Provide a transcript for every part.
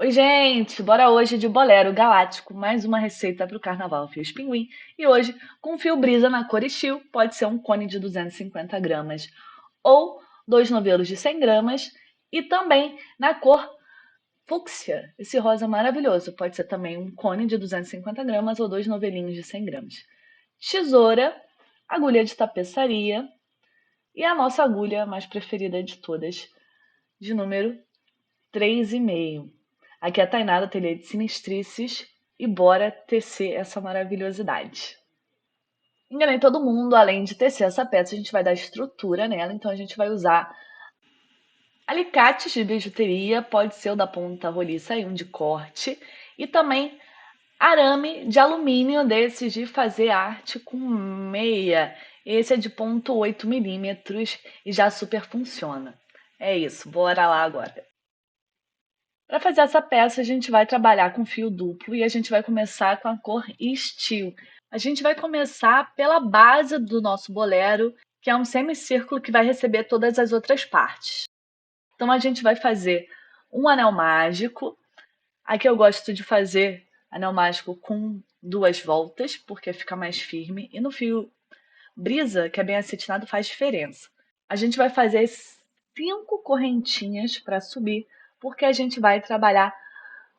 Oi, gente! Bora hoje de bolero galáctico, mais uma receita para o carnaval Fios Pinguim. E hoje, com fio brisa na cor estilo, pode ser um cone de 250 gramas ou dois novelos de 100 gramas. E também na cor fúcsia, esse rosa maravilhoso. Pode ser também um cone de 250 gramas ou dois novelinhos de 100 gramas. Tesoura, agulha de tapeçaria e a nossa agulha mais preferida de todas, de número 3,5. Aqui é a Tainá do Ateliê de Sinistrices e bora tecer essa maravilhosidade. Enganei todo mundo, além de tecer essa peça, a gente vai dar estrutura nela, então a gente vai usar alicates de bijuteria, pode ser o da ponta roliça e um de corte, e também arame de alumínio desses de fazer arte com meia. Esse é de 0,8 milímetros e já super funciona. É isso, bora lá agora. Para fazer essa peça, a gente vai trabalhar com fio duplo e a gente vai começar com a cor Steel. A gente vai começar pela base do nosso bolero, que é um semicírculo que vai receber todas as outras partes. Então, a gente vai fazer um anel mágico. Aqui eu gosto de fazer anel mágico com 2 voltas, porque fica mais firme. E no fio brisa, que é bem acetinado, faz diferença. A gente vai fazer 5 correntinhas para subir, porque a gente vai trabalhar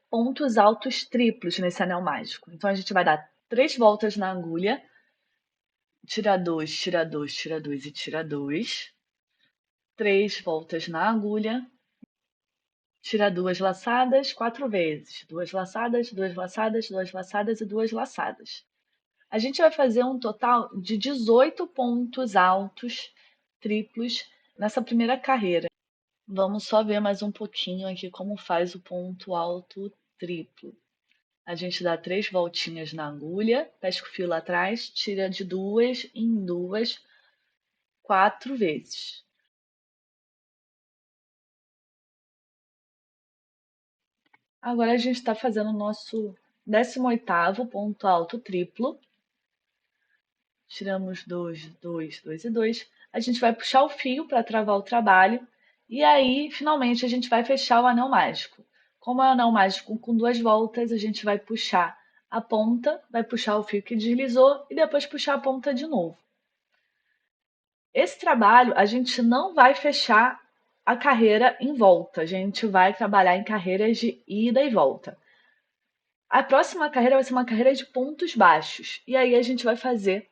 pontos altos triplos nesse anel mágico. Então a gente vai dar 3 voltas na agulha, tira dois, tira dois, tira dois e tira dois. 3 voltas na agulha, tira 2 laçadas 4 vezes. 2 laçadas, 2 laçadas, 2 laçadas e 2 laçadas. A gente vai fazer um total de 18 pontos altos triplos nessa primeira carreira. Vamos só ver mais um pouquinho aqui como faz o ponto alto triplo. A gente dá 3 voltinhas na agulha, pesca o fio lá atrás, tira de 2 em 2, 4 vezes. Agora a gente está fazendo o nosso 18º ponto alto triplo. Tiramos 2, 2, 2 e 2. A gente vai puxar o fio para travar o trabalho. E aí, finalmente, a gente vai fechar o anel mágico. Como é um anel mágico com 2 voltas, a gente vai puxar a ponta, vai puxar o fio que deslizou e depois puxar a ponta de novo. Esse trabalho, a gente não vai fechar a carreira em volta, a gente vai trabalhar em carreiras de ida e volta. A próxima carreira vai ser uma carreira de pontos baixos, e aí a gente vai fazer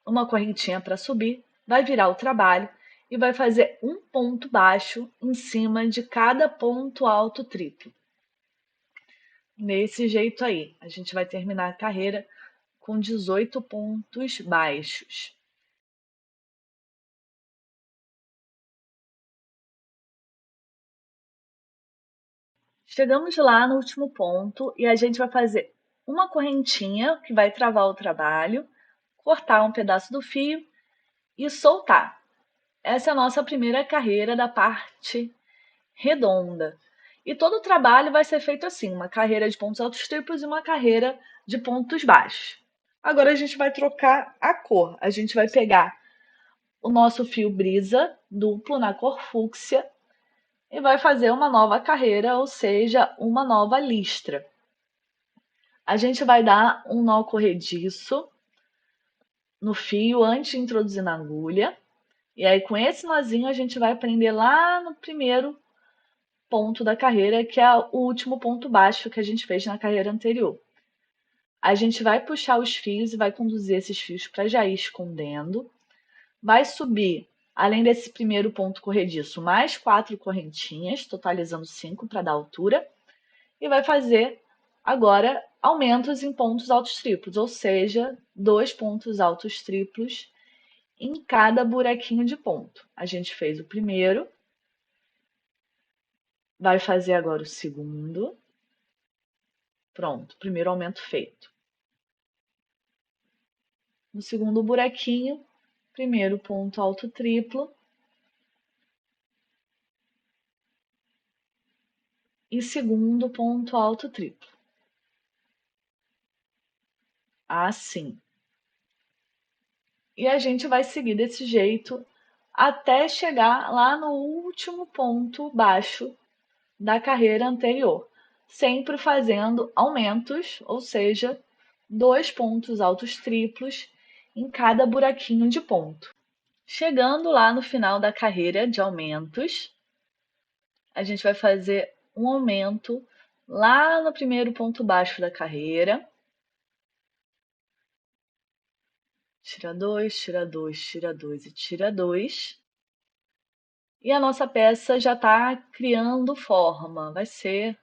uma correntinha para subir, vai virar o trabalho e vai fazer um ponto baixo em cima de cada ponto alto triplo. Nesse jeito aí, a gente vai terminar a carreira com 18 pontos baixos. Chegamos lá no último ponto e a gente vai fazer uma correntinha que vai travar o trabalho, cortar um pedaço do fio e soltar. Essa é a nossa primeira carreira da parte redonda. E todo o trabalho vai ser feito assim, uma carreira de pontos altos triplos e uma carreira de pontos baixos. Agora a gente vai trocar a cor. A gente vai pegar o nosso fio brisa duplo na cor fúcsia e vai fazer uma nova carreira, ou seja, uma nova listra. A gente vai dar um nó corrediço no fio antes de introduzir na agulha. E aí, com esse nozinho, a gente vai prender lá no primeiro ponto da carreira, que é o último ponto baixo que a gente fez na carreira anterior. A gente vai puxar os fios e vai conduzir esses fios para já ir escondendo. Vai subir, além desse primeiro ponto corrediço, mais 4 correntinhas, totalizando 5 para dar altura. E vai fazer agora aumentos em pontos altos triplos, ou seja, 2 pontos altos triplos em cada buraquinho de ponto. A gente fez o primeiro, vai fazer agora o segundo. Pronto, primeiro aumento feito. No segundo buraquinho, primeiro ponto alto triplo e segundo ponto alto triplo. Assim. E a gente vai seguir desse jeito até chegar lá no último ponto baixo da carreira anterior. sempre fazendo aumentos, ou seja, 2 pontos altos triplos em cada buraquinho de ponto. Chegando lá no final da carreira de aumentos, a gente vai fazer um aumento lá no primeiro ponto baixo da carreira. Tira 2, tira 2, tira 2 e tira 2. E a nossa peça já está criando forma, vai ser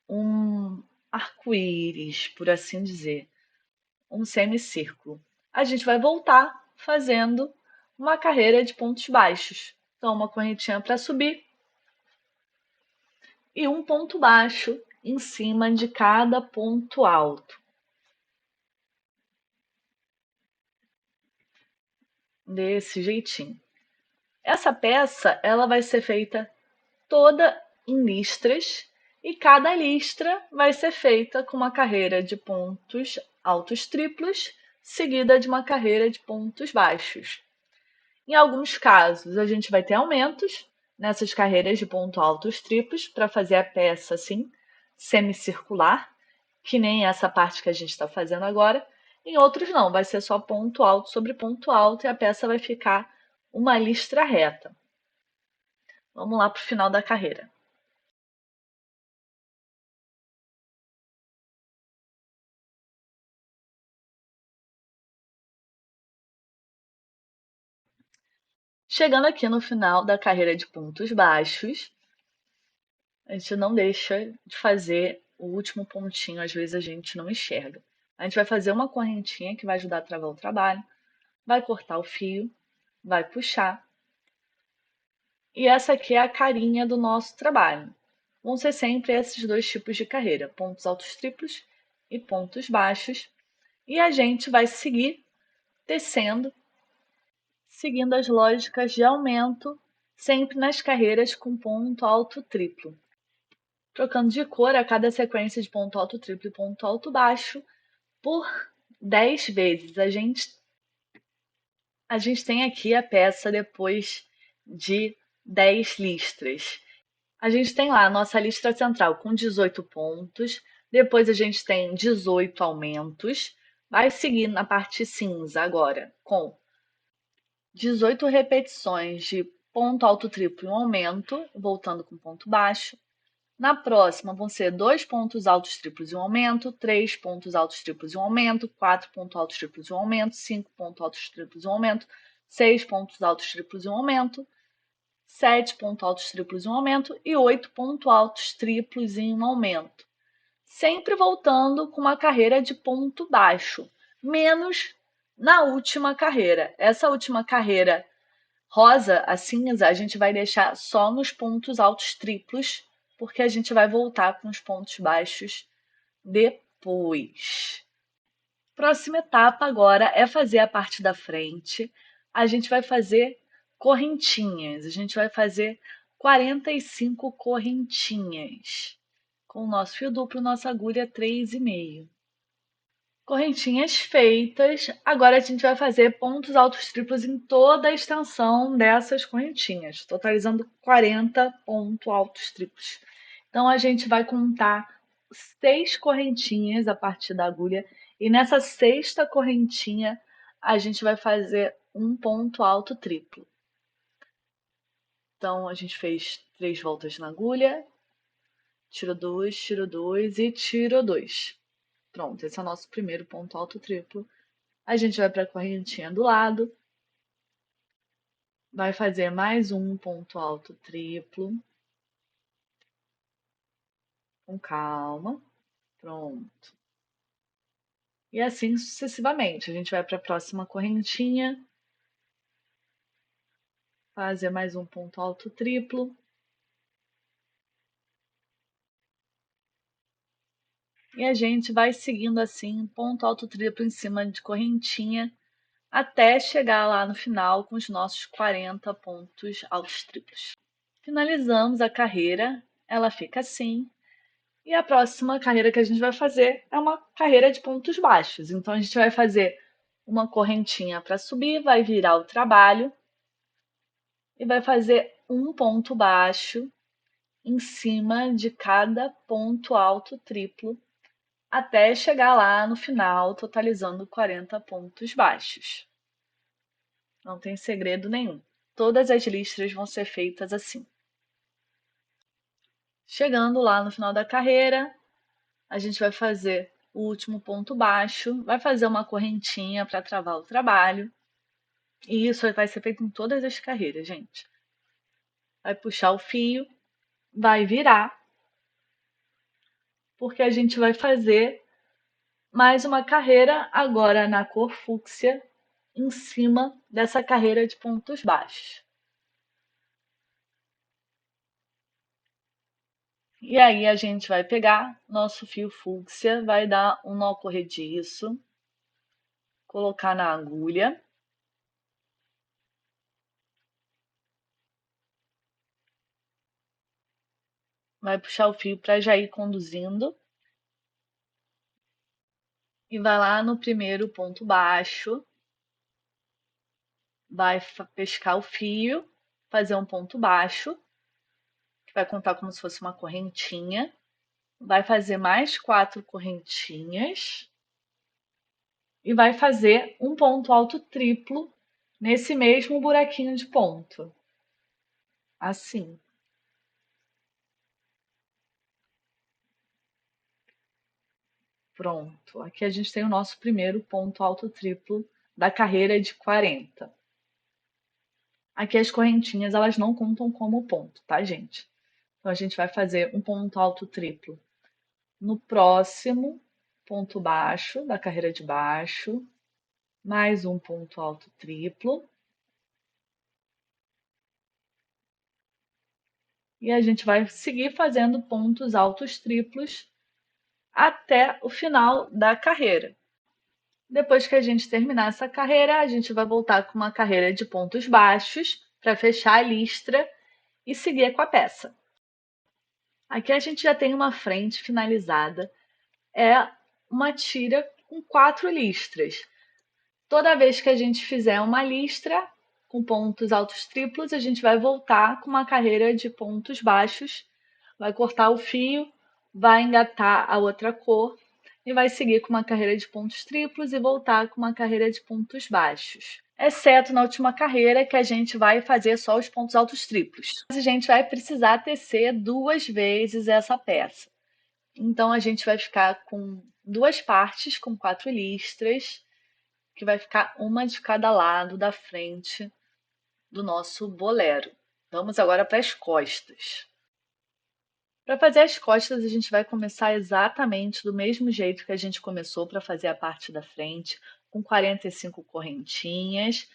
um arco-íris, por assim dizer, um semicírculo. A gente vai voltar fazendo uma carreira de pontos baixos. Então, uma correntinha para subir e um ponto baixo em cima de cada ponto alto. Desse jeitinho. Essa peça ela vai ser feita toda em listras e cada listra vai ser feita com uma carreira de pontos altos triplos seguida de uma carreira de pontos baixos. Em alguns casos, a gente vai ter aumentos nessas carreiras de ponto altos triplos para fazer a peça assim, semicircular, que nem essa parte que a gente está fazendo agora. Em outros não, vai ser só ponto alto sobre ponto alto e a peça vai ficar uma listra reta. Vamos lá para o final da carreira. Chegando aqui no final da carreira de pontos baixos, a gente não deixa de fazer o último pontinho, às vezes a gente não enxerga. A gente vai fazer uma correntinha que vai ajudar a travar o trabalho, vai cortar o fio, vai puxar. E essa aqui é a carinha do nosso trabalho. Vão ser sempre esses dois tipos de carreira, pontos altos triplos e pontos baixos. E a gente vai seguir tecendo, seguindo as lógicas de aumento, sempre nas carreiras com ponto alto triplo. Trocando de cor a cada sequência de ponto alto triplo e ponto alto baixo por 10 vezes. A gente tem aqui a peça depois de 10 listras. A gente tem lá a nossa listra central com 18 pontos, depois a gente tem 18 aumentos, vai seguir na parte cinza agora com 18 repetições de ponto alto triplo e um aumento, voltando com ponto baixo. Na próxima vão ser 2 pontos altos triplos e um aumento, 3 pontos altos triplos e um aumento, 4 pontos altos triplos e um aumento, 5 pontos altos triplos e um aumento, 6 pontos altos triplos e um aumento, 7 pontos altos triplos e um aumento e 8 pontos altos triplos e um aumento. Sempre voltando com uma carreira de ponto baixo, menos na última carreira. Essa última carreira rosa, a cinza, a gente vai deixar só nos pontos altos triplos, porque a gente vai voltar com os pontos baixos depois. Próxima etapa agora é fazer a parte da frente. A gente vai fazer correntinhas. A gente vai fazer 45 correntinhas. Com o nosso fio duplo, nossa agulha 3,5. Correntinhas feitas, agora a gente vai fazer pontos altos triplos em toda a extensão dessas correntinhas, totalizando 40 pontos altos triplos. Então a gente vai contar 6 correntinhas a partir da agulha e nessa sexta correntinha a gente vai fazer um ponto alto triplo. Então a gente fez 3 voltas na agulha, tiro 2 e tiro 2. Pronto, esse é o nosso primeiro ponto alto triplo. A gente vai para a correntinha do lado, vai fazer mais um ponto alto triplo, com calma, pronto. E assim sucessivamente. A gente vai para a próxima correntinha, fazer mais um ponto alto triplo. E a gente vai seguindo assim, ponto alto triplo em cima de correntinha, até chegar lá no final com os nossos 40 pontos altos triplos. Finalizamos a carreira, ela fica assim. E a próxima carreira que a gente vai fazer é uma carreira de pontos baixos. Então a gente vai fazer uma correntinha para subir, vai virar o trabalho e vai fazer um ponto baixo em cima de cada ponto alto triplo até chegar lá no final, totalizando 40 pontos baixos. Não tem segredo nenhum. Todas as listras vão ser feitas assim. Chegando lá no final da carreira, a gente vai fazer o último ponto baixo, vai fazer uma correntinha para travar o trabalho. E isso vai ser feito em todas as carreiras, gente. Vai puxar o fio, vai virar, porque a gente vai fazer mais uma carreira agora na cor fúcsia, em cima dessa carreira de pontos baixos. E aí a gente vai pegar nosso fio fúcsia, vai dar um nó corrediço, colocar na agulha. Vai puxar o fio para já ir conduzindo. E vai lá no primeiro ponto baixo. Vai pescar o fio, fazer um ponto baixo, que vai contar como se fosse uma correntinha. Vai fazer mais 4 correntinhas. E vai fazer um ponto alto triplo nesse mesmo buraquinho de ponto. Assim. Pronto. Aqui a gente tem o nosso primeiro ponto alto triplo da carreira de 40. Aqui as correntinhas, elas não contam como ponto, tá, gente? Então a gente vai fazer um ponto alto triplo no próximo ponto baixo da carreira de baixo, mais um ponto alto triplo. E a gente vai seguir fazendo pontos altos triplos até o final da carreira. Depois que a gente terminar essa carreira, a gente vai voltar com uma carreira de pontos baixos para fechar a listra e seguir com a peça. Aqui a gente já tem uma frente finalizada, é uma tira com 4 listras. Toda vez que a gente fizer uma listra com pontos altos triplos, a gente vai voltar com uma carreira de pontos baixos, vai cortar o fio, vai engatar a outra cor e vai seguir com uma carreira de pontos triplos e voltar com uma carreira de pontos baixos. Exceto na última carreira, que a gente vai fazer só os pontos altos triplos. A gente vai precisar tecer 2 vezes essa peça. Então, a gente vai ficar com 2 partes com 4 listras, que vai ficar uma de cada lado da frente do nosso bolero. Vamos agora para as costas. Para fazer as costas, a gente vai começar exatamente do mesmo jeito que a gente começou para fazer a parte da frente, com 45 correntinhas,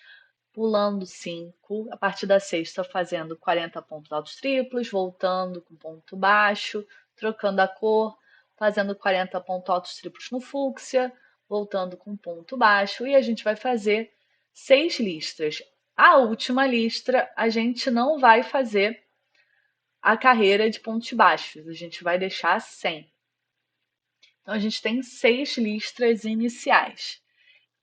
pulando 5, a partir da sexta fazendo 40 pontos altos triplos, voltando com ponto baixo, trocando a cor, fazendo 40 pontos altos triplos no fúcsia, voltando com ponto baixo, e a gente vai fazer 6 listras. A última listra a gente não vai fazer a carreira de pontos baixos, a gente vai deixar sem. Então a gente tem 6 listras iniciais.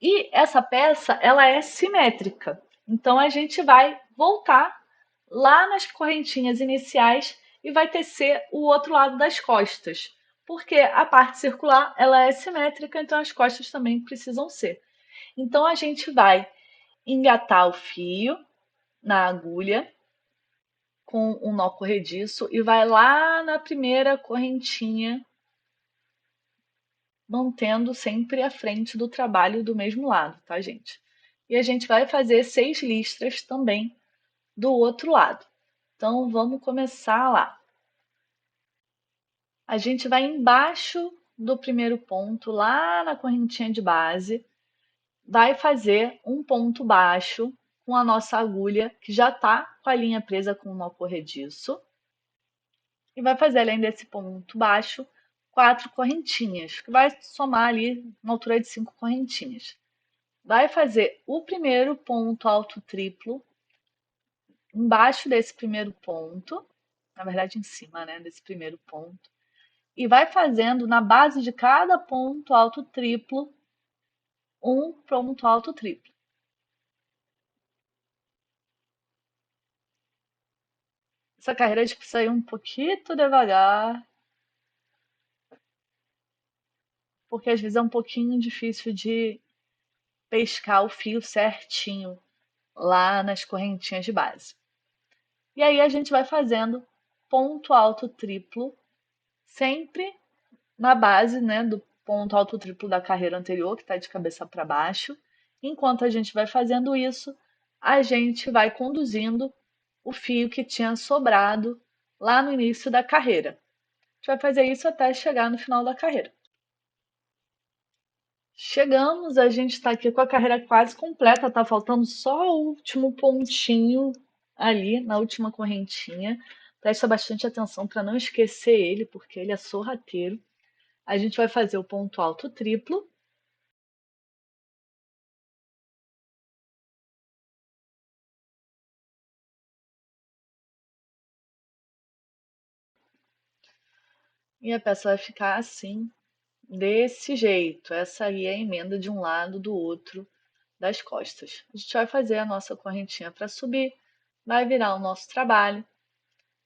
E essa peça, ela é simétrica. Então a gente vai voltar lá nas correntinhas iniciais e vai tecer o outro lado das costas, porque a parte circular, ela é simétrica, então as costas também precisam ser. Então a gente vai engatar o fio na agulha com um nó corrediço e vai lá na primeira correntinha, mantendo sempre a frente do trabalho do mesmo lado, tá, gente? E a gente vai fazer 6 listras também do outro lado. Então, vamos começar lá. A gente vai embaixo do primeiro ponto, lá na correntinha de base, vai fazer um ponto baixo com a nossa agulha, que já está com a linha presa com o nó corrediço. E vai fazer, além desse ponto baixo, 4 correntinhas, que vai somar ali uma altura de 5 correntinhas. Vai fazer o primeiro ponto alto triplo embaixo desse primeiro ponto, na verdade em cima, né, desse primeiro ponto, e vai fazendo na base de cada ponto alto triplo um ponto alto triplo. Essa carreira a gente precisa ir um pouquinho devagar, porque às vezes é um pouquinho difícil de pescar o fio certinho lá nas correntinhas de base. E aí a gente vai fazendo ponto alto triplo, sempre na base, né, do ponto alto triplo da carreira anterior, que está de cabeça para baixo. Enquanto a gente vai fazendo isso, a gente vai conduzindo o fio que tinha sobrado lá no início da carreira. A gente vai fazer isso até chegar no final da carreira. Chegamos, a gente está aqui com a carreira quase completa, está faltando só o último pontinho ali na última correntinha. Presta bastante atenção para não esquecer ele, porque ele é sorrateiro. A gente vai fazer o ponto alto triplo. E a peça vai ficar assim, desse jeito. Essa aí é a emenda de um lado do outro das costas. A gente vai fazer a nossa correntinha para subir, vai virar o nosso trabalho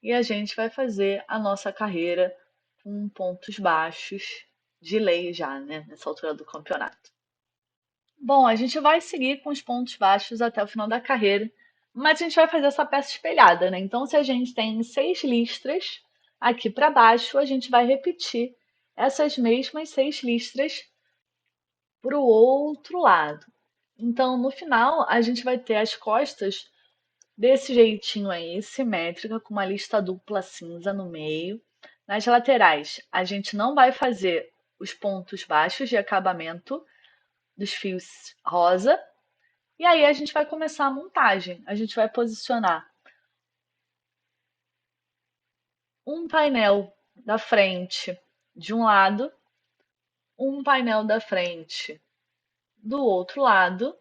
e a gente vai fazer a nossa carreira com pontos baixos de lei já, né, nessa altura do campeonato. Bom, a gente vai seguir com os pontos baixos até o final da carreira, mas a gente vai fazer essa peça espelhada, né? Então, se a gente tem 6 listras aqui para baixo, a gente vai repetir essas mesmas 6 listras para o outro lado. Então, no final, a gente vai ter as costas desse jeitinho aí, simétrica, com uma lista dupla cinza no meio. Nas laterais, a gente não vai fazer os pontos baixos de acabamento dos fios rosa. E aí a gente vai começar a montagem. A gente vai posicionar um painel da frente de um lado, um painel da frente do outro lado.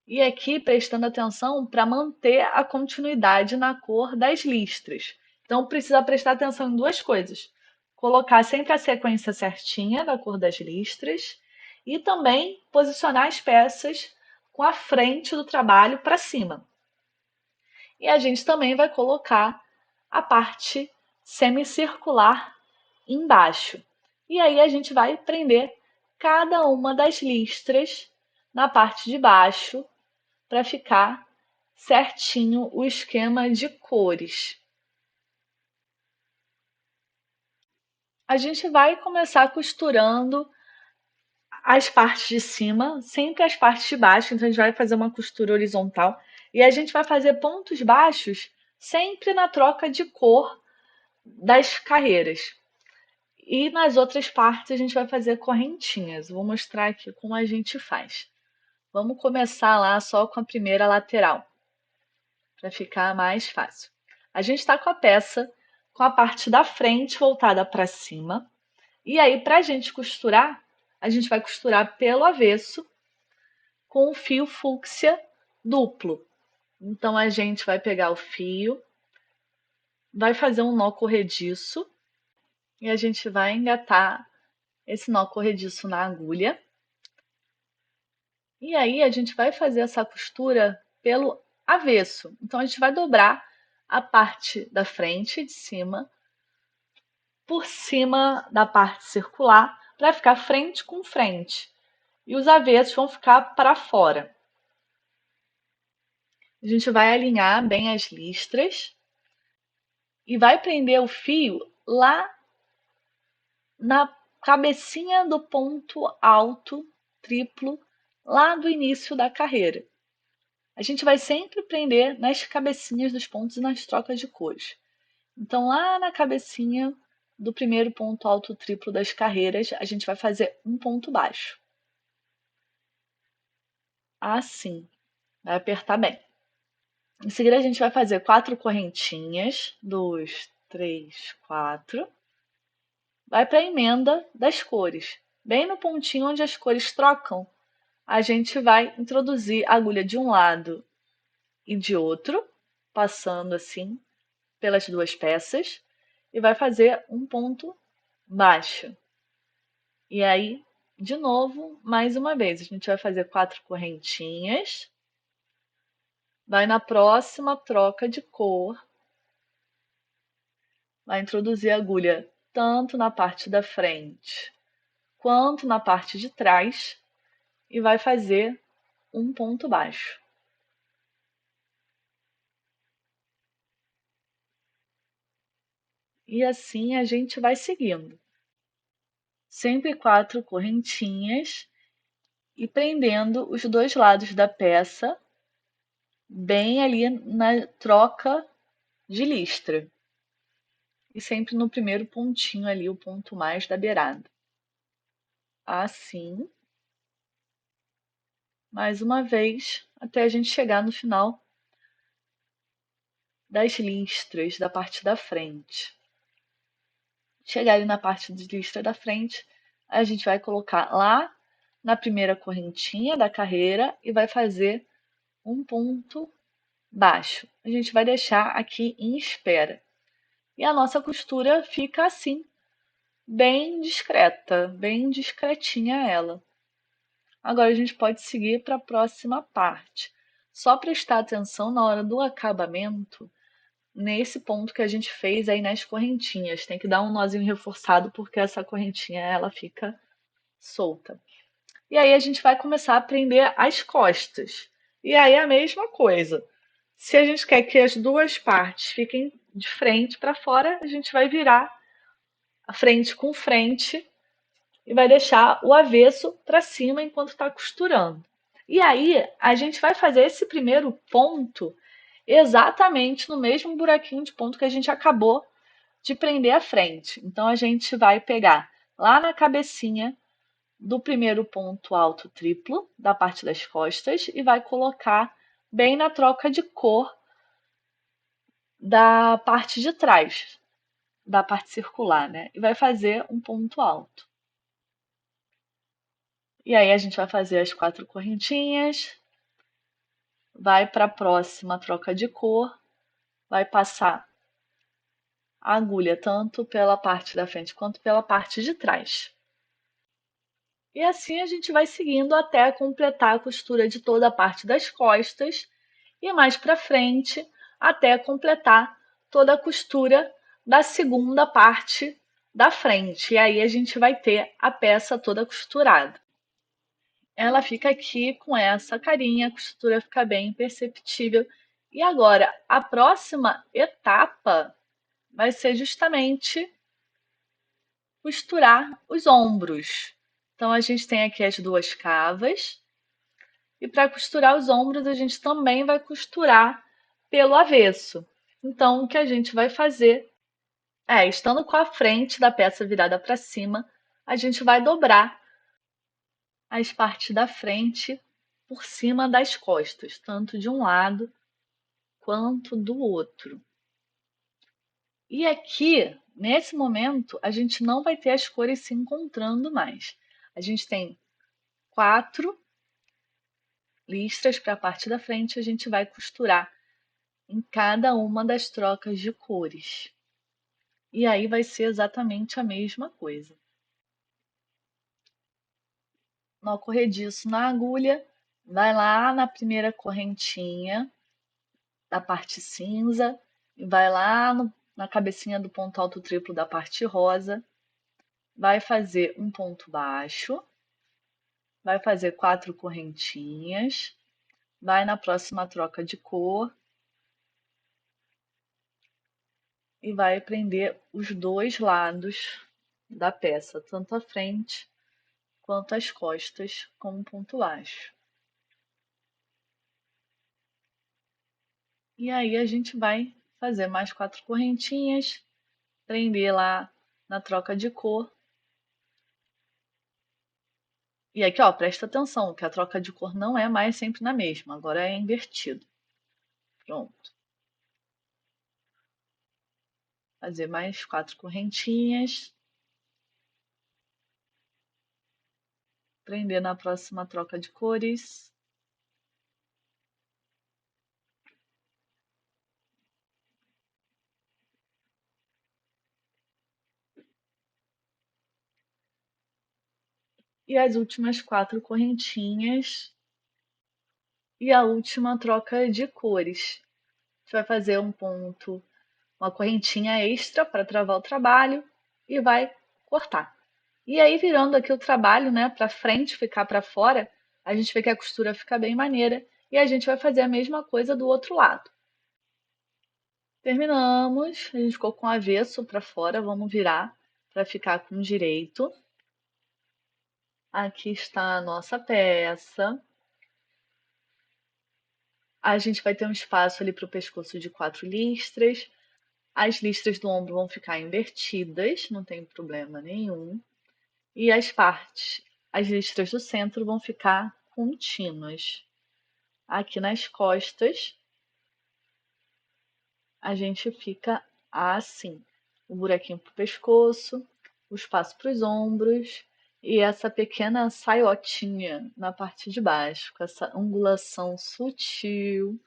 E aqui prestando atenção para manter a continuidade na cor das listras. Então precisa prestar atenção em duas coisas: colocar sempre a sequência certinha da cor das listras e também posicionar as peças com a frente do trabalho para cima. E a gente também vai colocar a parte semicircular embaixo. E aí a gente vai prender cada uma das listras na parte de baixo para ficar certinho o esquema de cores. A gente vai começar costurando as partes de cima, sempre as partes de baixo, então a gente vai fazer uma costura horizontal e a gente vai fazer pontos baixos sempre na troca de cor das carreiras. E nas outras partes a gente vai fazer correntinhas. Vou mostrar aqui como a gente faz. Vamos começar lá só com a primeira lateral, para ficar mais fácil. A gente está com a peça com a parte da frente voltada para cima. E aí, para a gente costurar, a gente vai costurar pelo avesso com o fio fúcsia duplo. Então, a gente vai pegar o fio, vai fazer um nó corrediço e a gente vai engatar esse nó corrediço na agulha. E aí, a gente vai fazer essa costura pelo avesso. Então, a gente vai dobrar a parte da frente de cima por cima da parte circular para ficar frente com frente. E os avessos vão ficar para fora. A gente vai alinhar bem as listras e vai prender o fio lá na cabecinha do ponto alto triplo, lá do início da carreira. A gente vai sempre prender nas cabecinhas dos pontos e nas trocas de cores. Então, lá na cabecinha do primeiro ponto alto triplo das carreiras, a gente vai fazer um ponto baixo. Assim, vai apertar bem. Em seguida, a gente vai fazer 4 correntinhas. 2, 3, 4. Vai para a emenda das cores. Bem no pontinho onde as cores trocam, a gente vai introduzir a agulha de um lado e de outro, passando assim pelas duas peças, e vai fazer um ponto baixo. E aí, de novo, mais uma vez, a gente vai fazer 4 correntinhas. Vai na próxima troca de cor Vai introduzir a agulha tanto na parte da frente quanto na parte de trás e vai fazer um ponto baixo. E assim a gente vai seguindo. Sempre 4 correntinhas e prendendo os dois lados da peça bem ali na troca de listra. E sempre no primeiro pontinho ali, o ponto mais da beirada. Assim, mais uma vez, até a gente chegar no final das listras da parte da frente. Chegar ali na parte de listra da frente, a gente vai colocar lá na primeira correntinha da carreira e vai fazer um ponto baixo. A gente vai deixar aqui em espera. E a nossa costura fica assim, bem discreta, bem discretinha ela. Agora a gente pode seguir para a próxima parte. Só prestar atenção na hora do acabamento, nesse ponto que a gente fez aí nas correntinhas. Tem que dar um nozinho reforçado porque essa correntinha ela fica solta. E aí a gente vai começar a prender as costas. E aí a mesma coisa. Se a gente quer que as duas partes fiquem de frente para fora, a gente vai virar a frente com frente e vai deixar o avesso para cima enquanto está costurando. E aí a gente vai fazer esse primeiro ponto exatamente no mesmo buraquinho de ponto que a gente acabou de prender a frente. Então a gente vai pegar lá na cabecinha do primeiro ponto alto triplo da parte das costas e vai colocar bem na troca de cor da parte de trás, da parte circular, né? E vai fazer um ponto alto. E aí a gente vai fazer as 4 correntinhas, vai para a próxima troca de cor, vai passar a agulha tanto pela parte da frente quanto pela parte de trás. E assim a gente vai seguindo até completar a costura de toda a parte das costas e mais para frente até completar toda a costura da segunda parte da frente. E aí a gente vai ter a peça toda costurada. Ela fica aqui com essa carinha, a costura fica bem perceptível. E agora, a próxima etapa vai ser justamente costurar os ombros. Então, a gente tem aqui as duas cavas. E para costurar os ombros, a gente também vai costurar pelo avesso. Então, o que a gente vai fazer é, estando com a frente da peça virada para cima, a gente vai dobrar as partes da frente por cima das costas, tanto de um lado quanto do outro. E aqui, nesse momento, a gente não vai ter as cores se encontrando mais. A gente tem 4 listras para a parte da frente, a gente vai costurar em cada uma das trocas de cores. E aí vai ser exatamente a mesma coisa. Nó corrediço na agulha, vai lá na primeira correntinha da parte cinza e vai lá na cabecinha do ponto alto triplo da parte rosa, vai fazer um ponto baixo, vai fazer 4 correntinhas, vai na próxima troca de cor e vai prender os dois lados da peça, tanto a frente quanto as costas, com um ponto baixo. E aí a gente vai fazer mais 4 correntinhas, prender lá na troca de cor. E aqui, ó, presta atenção, que a troca de cor não é mais sempre na mesma, agora é invertido. Pronto. Fazer mais 4 correntinhas. Prender na próxima troca de cores. E as últimas 4 correntinhas. E a última troca de cores. A gente vai fazer um ponto uma correntinha extra para travar o trabalho e vai cortar. E aí, virando aqui o trabalho, né, para frente, ficar para fora, a gente vê que a costura fica bem maneira e a gente vai fazer a mesma coisa do outro lado. Terminamos, a gente ficou com o avesso para fora, vamos virar para ficar com direito. Aqui está a nossa peça. A gente vai ter um espaço ali para o pescoço de 4 listras. As listras do ombro vão ficar invertidas, não tem problema nenhum. E as listras do centro vão ficar contínuas. Aqui nas costas, a gente fica assim. O buraquinho para o pescoço, o espaço para os ombros e essa pequena saiotinha na parte de baixo, com essa angulação sutil,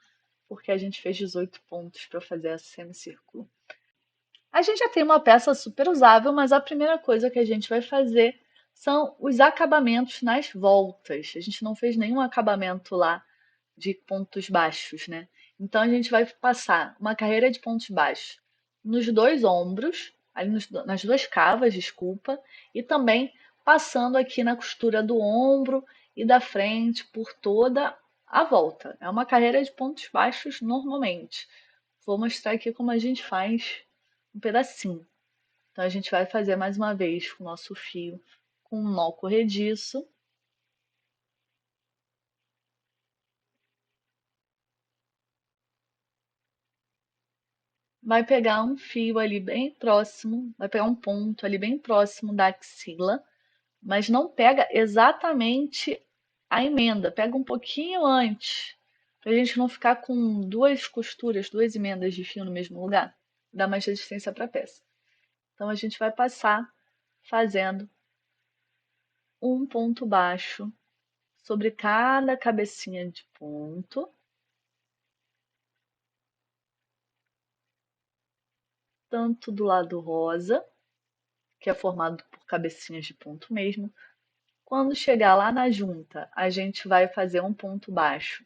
porque a gente fez 18 pontos para fazer esse semicírculo. A gente já tem uma peça super usável, mas a primeira coisa que a gente vai fazer são os acabamentos nas voltas. A gente não fez nenhum acabamento lá de pontos baixos, né? Então a gente vai passar uma carreira de pontos baixos nos dois ombros, ali nas duas cavas, desculpa, e também passando aqui na costura do ombro e da frente por toda a volta. É uma carreira de pontos baixos normalmente. Vou mostrar aqui como a gente faz um pedacinho. Então a gente vai fazer mais uma vez com o nosso fio com um nó corrediço. Vai pegar um fio ali bem próximo, vai pegar um ponto ali bem próximo da axila, mas não pega exatamente a emenda, pega um pouquinho antes, para a gente não ficar com duas costuras, duas emendas de fio no mesmo lugar, dá mais resistência para a peça. Então a gente vai passar fazendo um ponto baixo sobre cada cabecinha de ponto, tanto do lado rosa, que é formado por cabecinhas de ponto mesmo. Quando chegar lá na junta, a gente vai fazer um ponto baixo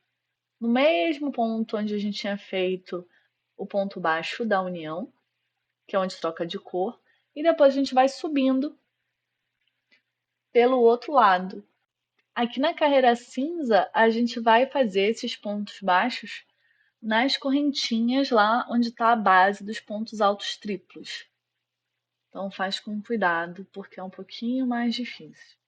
no mesmo ponto onde a gente tinha feito o ponto baixo da união, que é onde troca de cor, e depois a gente vai subindo pelo outro lado. Aqui na carreira cinza, a gente vai fazer esses pontos baixos nas correntinhas lá onde está a base dos pontos altos triplos. Então faz com cuidado, porque é um pouquinho mais difícil.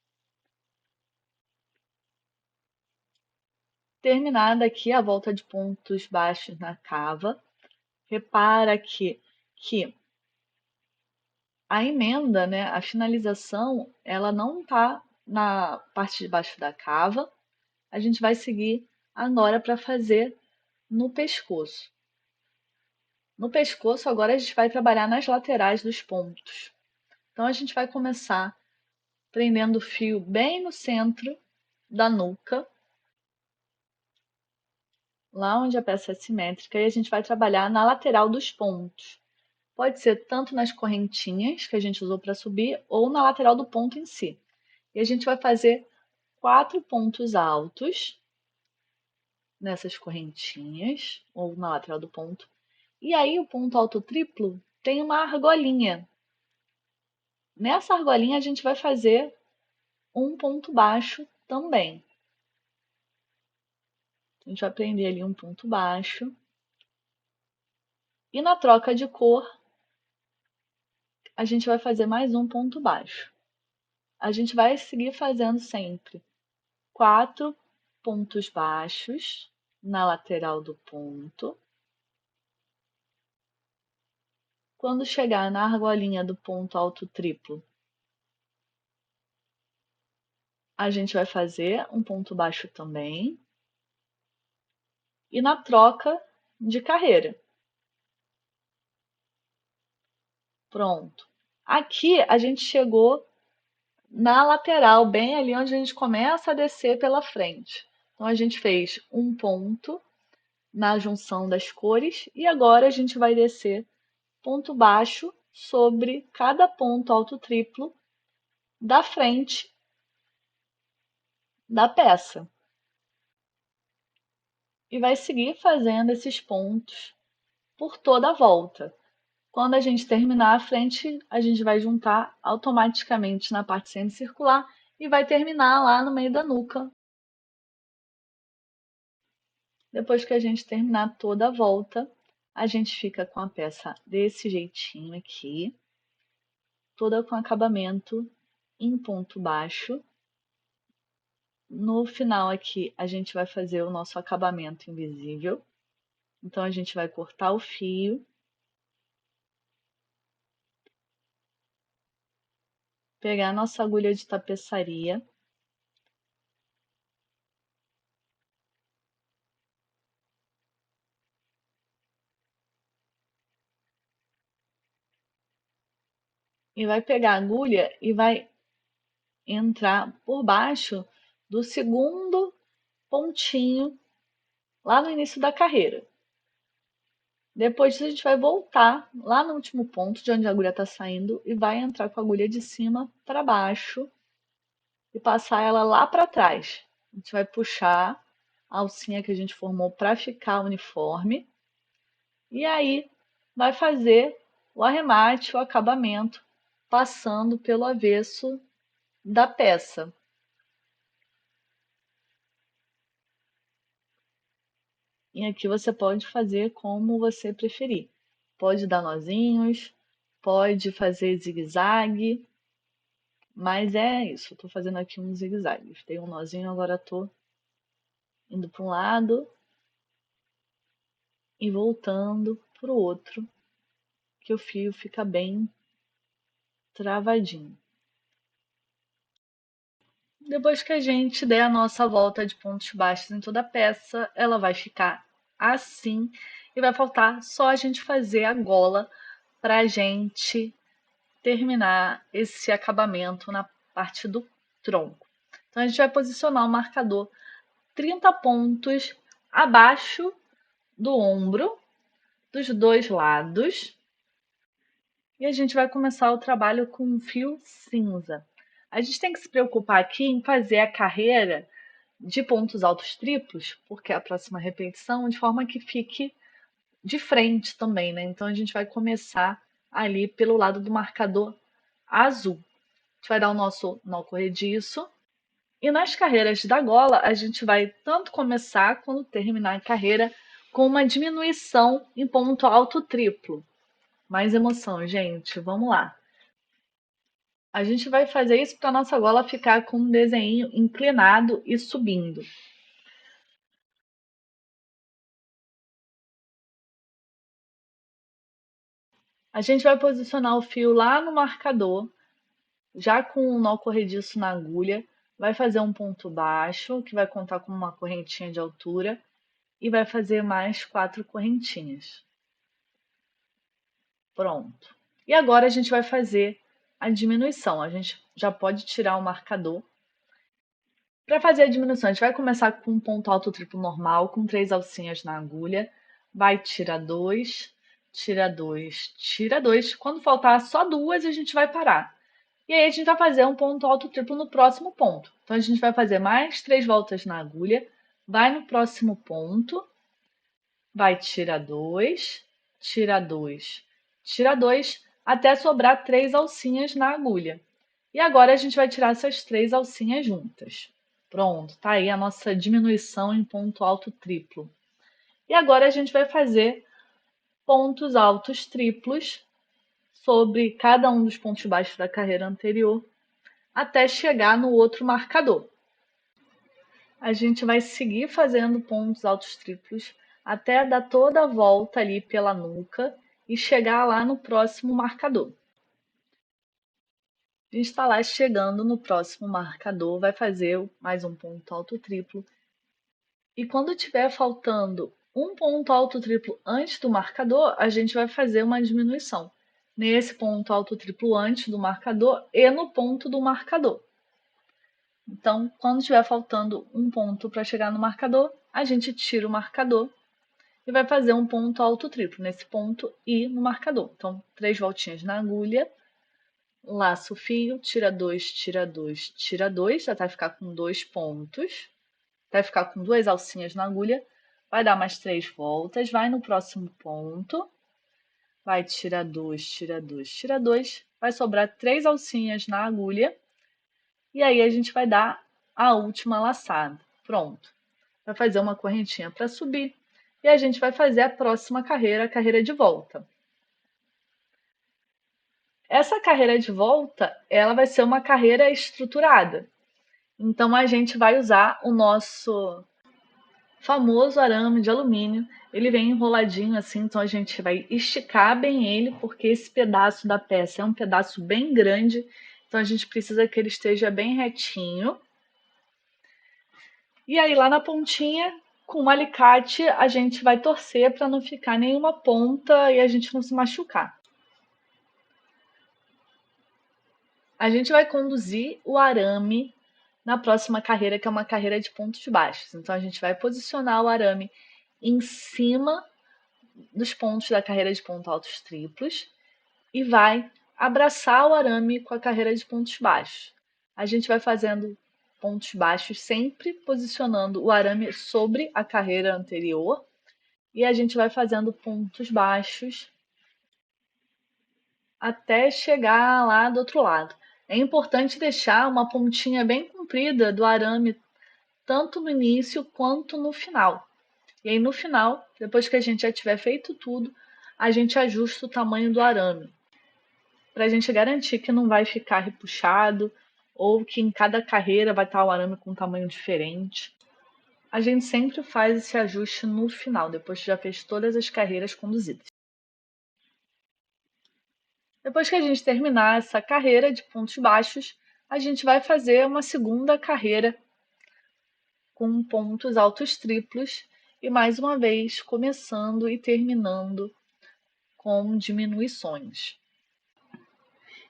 Terminada aqui a volta de pontos baixos na cava, repara aqui que a emenda, né, a finalização, ela não está na parte de baixo da cava. A gente vai seguir agora para fazer no pescoço. No pescoço, agora a gente vai trabalhar nas laterais dos pontos. Então, a gente vai começar prendendo o fio bem no centro da nuca, lá onde a peça é simétrica, e a gente vai trabalhar na lateral dos pontos. Pode ser tanto nas correntinhas que a gente usou para subir ou na lateral do ponto em si. E a gente vai fazer 4 pontos altos nessas correntinhas ou na lateral do ponto. E aí o ponto alto triplo tem uma argolinha. Nessa argolinha a gente vai fazer um ponto baixo também. A gente vai prender ali um ponto baixo. E na troca de cor, a gente vai fazer mais um ponto baixo. A gente vai seguir fazendo sempre 4 pontos baixos na lateral do ponto. Quando chegar na argolinha do ponto alto triplo, a gente vai fazer um ponto baixo também. E na troca de carreira. Pronto. Aqui a gente chegou na lateral, bem ali onde a gente começa a descer pela frente. Então a gente fez um ponto na junção das cores e agora a gente vai descer ponto baixo sobre cada ponto alto triplo da frente da peça. E vai seguir fazendo esses pontos por toda a volta. Quando a gente terminar a frente, a gente vai juntar automaticamente na parte semicircular e vai terminar lá no meio da nuca. Depois que a gente terminar toda a volta, a gente fica com a peça desse jeitinho aqui, toda com acabamento em ponto baixo. No final aqui, a gente vai fazer o nosso acabamento invisível. Então, a gente vai cortar o fio, pegar a nossa agulha de tapeçaria e vai pegar a agulha e vai entrar por baixo do segundo pontinho lá no início da carreira. Depois disso, a gente vai voltar lá no último ponto de onde a agulha está saindo e vai entrar com a agulha de cima para baixo e passar ela lá para trás. A gente vai puxar a alcinha que a gente formou para ficar uniforme e aí vai fazer o arremate, o acabamento, passando pelo avesso da peça. E aqui você pode fazer como você preferir. Pode dar nozinhos, pode fazer zigue-zague, mas é isso. Eu tô fazendo aqui um zigue-zague. Tem um nozinho, agora tô indo para um lado e voltando para o outro, que o fio fica bem travadinho. Depois que a gente der a nossa volta de pontos baixos em toda a peça, ela vai ficar assim e vai faltar só a gente fazer a gola para a gente terminar esse acabamento na parte do tronco. Então a gente vai posicionar o marcador 30 pontos abaixo do ombro, dos dois lados, e a gente vai começar o trabalho com um fio cinza. A gente tem que se preocupar aqui em fazer a carreira de pontos altos triplos, porque é a próxima repetição, de forma que fique de frente também, né? Então a gente vai começar ali pelo lado do marcador azul. A gente vai dar o nosso nó corrediço. E nas carreiras da gola, a gente vai tanto começar quanto terminar a carreira com uma diminuição em ponto alto triplo. Mais emoção, gente. Vamos lá. A gente vai fazer isso para nossa gola ficar com um desenho inclinado e subindo. A gente vai posicionar o fio lá no marcador, já com o nó corrediço na agulha, vai fazer um ponto baixo, que vai contar com uma correntinha de altura, e vai fazer mais 4 correntinhas. Pronto. E agora a gente vai fazer a diminuição. A gente já pode tirar o marcador. Para fazer a diminuição, a gente vai começar com um ponto alto triplo normal, com 3 alcinhas na agulha. Vai tirar 2, tira 2, tira 2. Quando faltar só duas, a gente vai parar. E aí a gente vai fazer um ponto alto triplo no próximo ponto. Então a gente vai fazer mais 3 voltas na agulha, vai no próximo ponto, vai tirar 2, tira 2, tira 2, até sobrar 3 alcinhas na agulha. E agora a gente vai tirar essas 3 alcinhas juntas. Pronto, tá aí a nossa diminuição em ponto alto triplo. E agora a gente vai fazer pontos altos triplos sobre cada um dos pontos baixos da carreira anterior até chegar no outro marcador. A gente vai seguir fazendo pontos altos triplos até dar toda a volta ali pela nuca e chegar lá no próximo marcador. A gente está lá chegando no próximo marcador, vai fazer mais um ponto alto triplo. E quando tiver faltando um ponto alto triplo antes do marcador, a gente vai fazer uma diminuição nesse ponto alto triplo antes do marcador e no ponto do marcador. Então, quando estiver faltando um ponto para chegar no marcador, a gente tira o marcador e vai fazer um ponto alto triplo nesse ponto e no marcador. Então, 3 voltinhas na agulha, laço o fio, tira 2, tira 2, tira 2, já vai ficar com 2 pontos. Vai ficar com 2 alcinhas na agulha, vai dar mais 3 voltas, vai no próximo ponto, vai tirar 2, tira 2, tira 2, vai sobrar 3 alcinhas na agulha, e aí a gente vai dar a última laçada. Pronto. Vai fazer uma correntinha para subir, e a gente vai fazer a próxima carreira, a carreira de volta. Essa carreira de volta, ela vai ser uma carreira estruturada. Então a gente vai usar o nosso famoso arame de alumínio. Ele vem enroladinho assim, então a gente vai esticar bem ele, porque esse pedaço da peça é um pedaço bem grande, então a gente precisa que ele esteja bem retinho. E aí lá na pontinha, com o alicate, a gente vai torcer para não ficar nenhuma ponta e a gente não se machucar. A gente vai conduzir o arame na próxima carreira, que é uma carreira de pontos baixos. Então a gente vai posicionar o arame em cima dos pontos da carreira de pontos altos triplos e vai abraçar o arame com a carreira de pontos baixos. A gente vai fazendo pontos baixos sempre posicionando o arame sobre a carreira anterior e a gente vai fazendo pontos baixos até chegar lá do outro lado. É importante deixar uma pontinha bem comprida do arame tanto no início quanto no final. E aí no final, depois que a gente já tiver feito tudo, a gente ajusta o tamanho do arame, para a gente garantir que não vai ficar repuxado ou que em cada carreira vai estar o arame com um tamanho diferente. A gente sempre faz esse ajuste no final, depois que já fez todas as carreiras conduzidas. Depois que a gente terminar essa carreira de pontos baixos, a gente vai fazer uma segunda carreira com pontos altos triplos e mais uma vez começando e terminando com diminuições.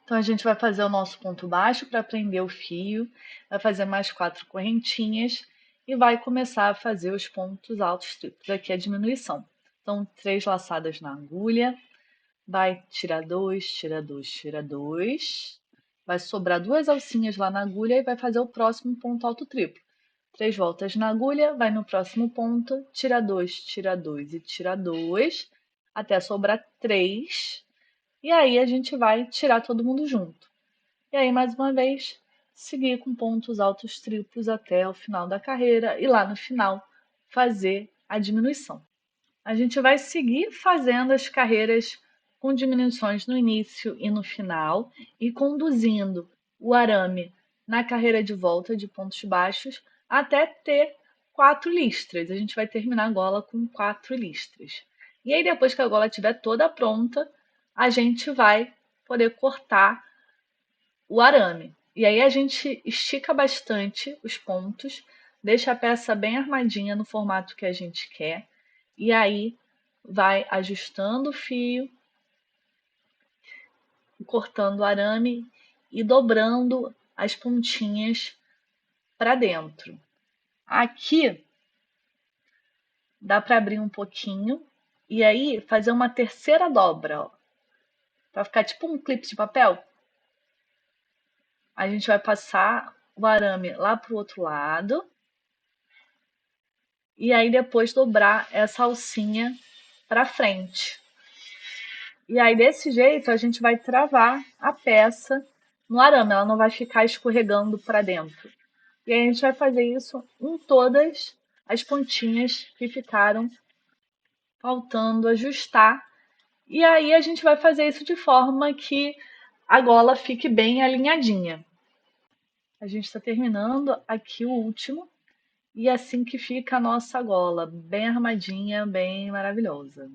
Então a gente vai fazer o nosso ponto baixo para prender o fio, vai fazer mais 4 correntinhas e vai começar a fazer os pontos altos triplos. Aqui é a diminuição. Então 3 laçadas na agulha, vai tirar 2, tira 2, tira 2. Vai sobrar 2 alcinhas lá na agulha e vai fazer o próximo ponto alto triplo. 3 voltas na agulha, vai no próximo ponto, tira 2 e tira 2, até sobrar 3. E aí a gente vai tirar todo mundo junto. E aí, mais uma vez, seguir com pontos altos triplos até o final da carreira e lá no final fazer a diminuição. A gente vai seguir fazendo as carreiras com diminuições no início e no final e conduzindo o arame na carreira de volta de pontos baixos até ter 4 listras. A gente vai terminar a gola com 4 listras. E aí, depois que a gola estiver toda pronta, a gente vai poder cortar o arame. E aí a gente estica bastante os pontos, deixa a peça bem armadinha no formato que a gente quer, e aí vai ajustando o fio, cortando o arame e dobrando as pontinhas para dentro. Aqui dá para abrir um pouquinho e aí fazer uma terceira dobra, para ficar tipo um clipe de papel. A gente vai passar o arame lá pro outro lado e aí depois dobrar essa alcinha para frente. E aí desse jeito a gente vai travar a peça no arame, ela não vai ficar escorregando para dentro. E aí a gente vai fazer isso em todas as pontinhas que ficaram faltando ajustar. E aí a gente vai fazer isso de forma que a gola fique bem alinhadinha. A gente está terminando aqui o último. E assim que fica a nossa gola, bem armadinha, bem maravilhosa.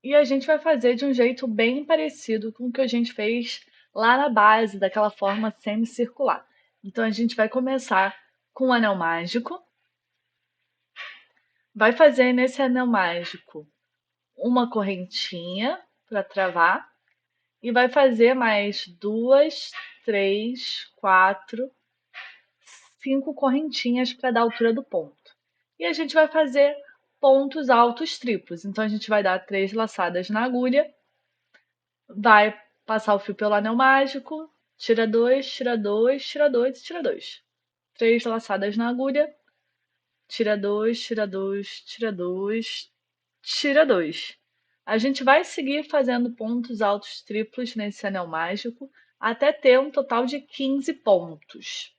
E a gente vai fazer de um jeito bem parecido com o que a gente fez lá na base, daquela forma semicircular. Então a gente vai começar com o anel mágico, vai fazer nesse anel mágico uma correntinha para travar e vai fazer mais 2, 3, 4, 5 correntinhas para dar a altura do ponto. E a gente vai fazer pontos altos triplos. Então a gente vai dar 3 laçadas na agulha, vai passar o fio pelo anel mágico, tira 2, tira 2, tira 2 e tira 2. 3 laçadas na agulha, tira 2, tira 2, tira 2, tira 2. A gente vai seguir fazendo pontos altos triplos nesse anel mágico até ter um total de 15 pontos.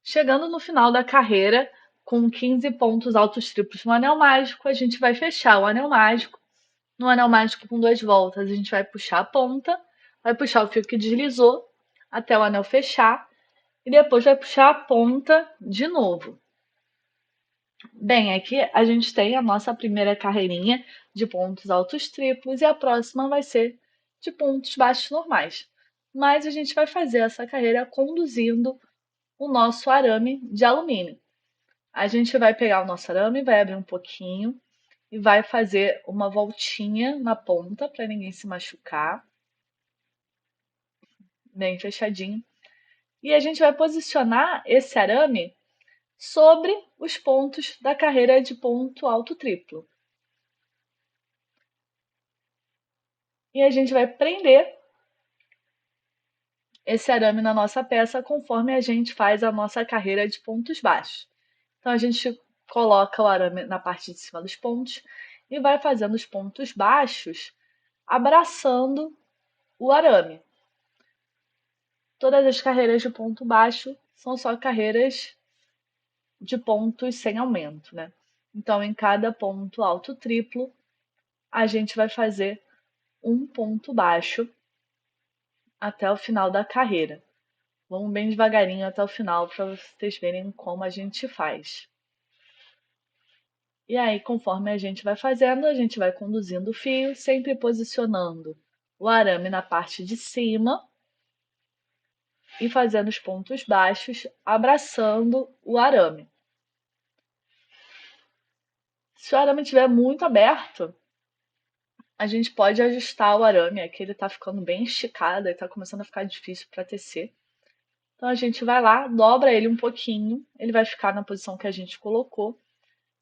Chegando no final da carreira, com 15 pontos altos triplos no anel mágico, a gente vai fechar o anel mágico. No anel mágico com 2 voltas, a gente vai puxar a ponta, vai puxar o fio que deslizou até o anel fechar e depois vai puxar a ponta de novo. Bem, aqui a gente tem a nossa primeira carreirinha de pontos altos triplos e a próxima vai ser de pontos baixos normais. Mas a gente vai fazer essa carreira conduzindo o nosso arame de alumínio. A gente vai pegar o nosso arame, vai abrir um pouquinho e vai fazer uma voltinha na ponta para ninguém se machucar, bem fechadinho. E a gente vai posicionar esse arame sobre os pontos da carreira de ponto alto triplo. E a gente vai prender esse arame na nossa peça conforme a gente faz a nossa carreira de pontos baixos. Então a gente coloca o arame na parte de cima dos pontos e vai fazendo os pontos baixos abraçando o arame. Todas as carreiras de ponto baixo são só carreiras de pontos sem aumento, né? Então, em cada ponto alto triplo, a gente vai fazer um ponto baixo até o final da carreira. Vamos bem devagarinho até o final para vocês verem como a gente faz. E aí, conforme a gente vai fazendo, a gente vai conduzindo o fio, sempre posicionando o arame na parte de cima e fazendo os pontos baixos, abraçando o arame. Se o arame estiver muito aberto, a gente pode ajustar o arame, aqui ele está ficando bem esticado, está começando a ficar difícil para tecer. Então a gente vai lá, dobra ele um pouquinho, ele vai ficar na posição que a gente colocou,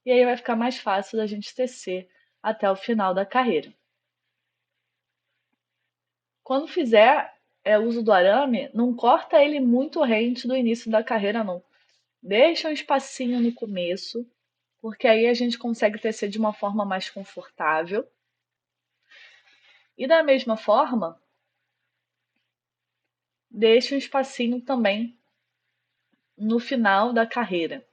e aí vai ficar mais fácil da gente tecer até o final da carreira. Quando fizer uso do arame, não corta ele muito rente do início da carreira, não. Deixa um espacinho no começo, porque aí a gente consegue tecer de uma forma mais confortável. E da mesma forma, deixa um espacinho também no final da carreira.